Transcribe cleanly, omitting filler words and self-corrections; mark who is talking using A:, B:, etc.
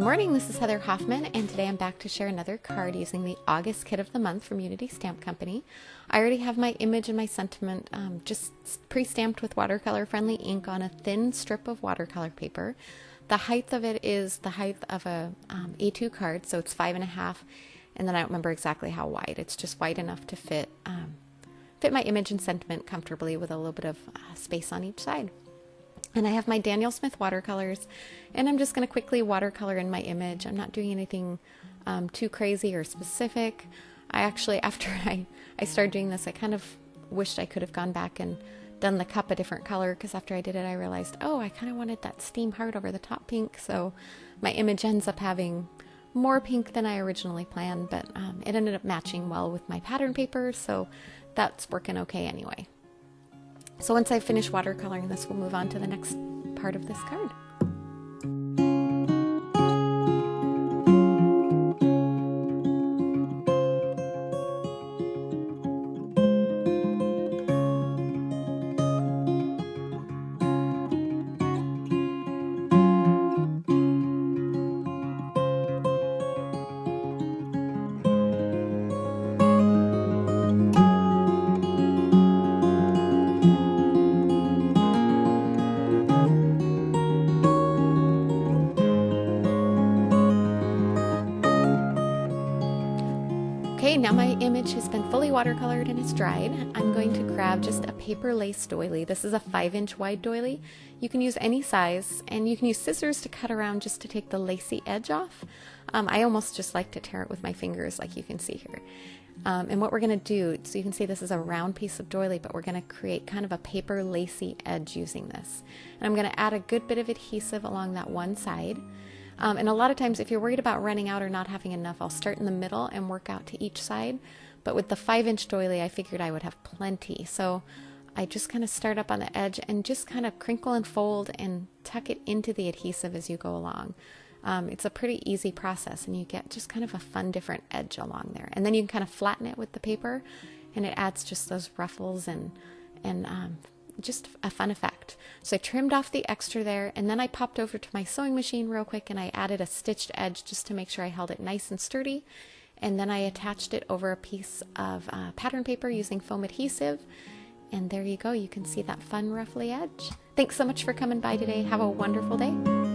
A: morning, this is Heather Hoffman, and today I'm back to share another card using the August Kit of the Month from Unity Stamp Company. I already have my image and my sentiment just pre-stamped with watercolor-friendly ink on a thin strip of watercolor paper. The height of it is the height of a A2 card, so it's 5.5, and then I don't remember exactly how wide. It's just wide enough to fit my image and sentiment comfortably with a little bit of space on each side. And I have my Daniel Smith watercolors, and I'm just going to quickly watercolor in my image. I'm not doing anything too crazy or specific. I actually, after I started doing this, I kind of wished I could have gone back and done the cup a different color, because after I did it, I realized, oh, I kind of wanted that steam heart over the top pink, so my image ends up having more pink than I originally planned, but it ended up matching well with my pattern paper, so that's working okay anyway. So once I finish watercoloring this, we'll move on to the next part of this card. Okay, now my image has been fully watercolored and it's dried. I'm going to grab just a paper lace doily. This is a 5-inch wide doily. You can use any size, and you can use scissors to cut around just to take the lacy edge off. I almost just like to tear it with my fingers, like you can see here. And what we're going to do, so you can see this is a round piece of doily, but we're going to create kind of a paper lacy edge using this. And I'm going to add a good bit of adhesive along that one side. And a lot of times if you're worried about running out or not having enough, I'll start in the middle and work out to each side. But with the 5-inch doily, I figured I would have plenty. So I just kind of start up on the edge and just kind of crinkle and fold and tuck it into the adhesive as you go along. It's a pretty easy process, and you get just kind of a fun different edge along there. And then you can kind of flatten it with the paper, and it adds just those ruffles and just a fun effect. So I trimmed off the extra there, and then I popped over to my sewing machine real quick and I added a stitched edge just to make sure I held it nice and sturdy. And then I attached it over a piece of pattern paper using foam adhesive. And there you go, you can see that fun ruffly edge. Thanks so much for coming by today. Have a wonderful day.